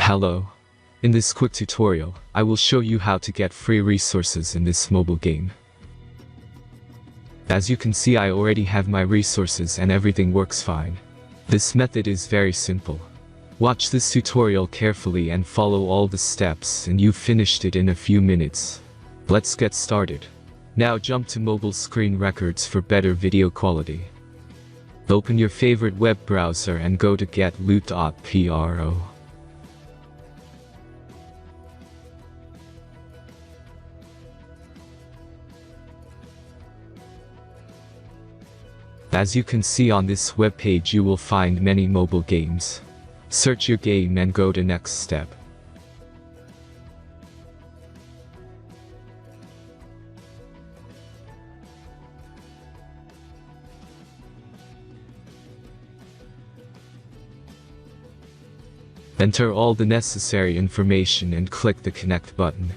Hello. In this quick tutorial, I will show you how to get free resources in this mobile game. As you can see, I already have my resources and everything works fine. This method is very simple. Watch this tutorial carefully and follow all the steps and you've finished it in a few minutes. Let's get started. Now jump to mobile screen records for better video quality. Open your favorite web browser and go to getloot.pro. As you can see on this web page, you will find many mobile games. Search your game and go to next step. Enter all the necessary information and click the connect button.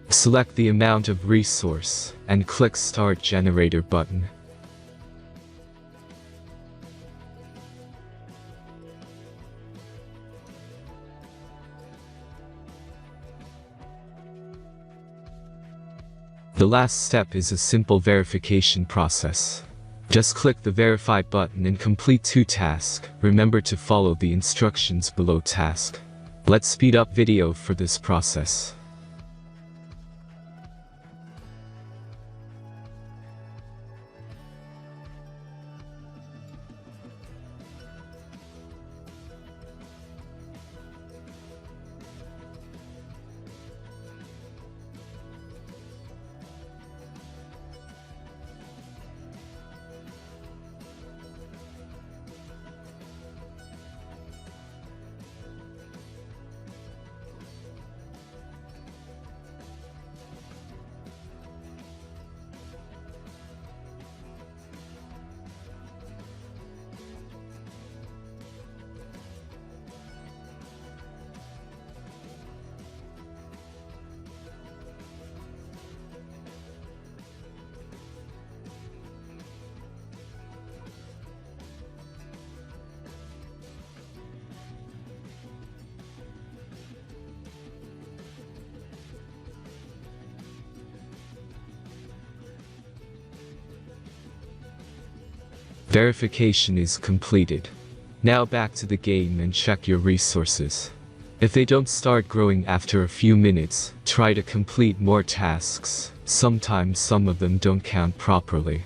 Select the amount of resource and click Start Generator button. The last step is a simple verification process. Just click the Verify button and complete 2 tasks. Remember to follow the instructions below task. Let's speed up video for this process. Verification is completed. Now back to the game and check your resources. If they don't start growing after a few minutes, try to complete more tasks. Sometimes some of them don't count properly.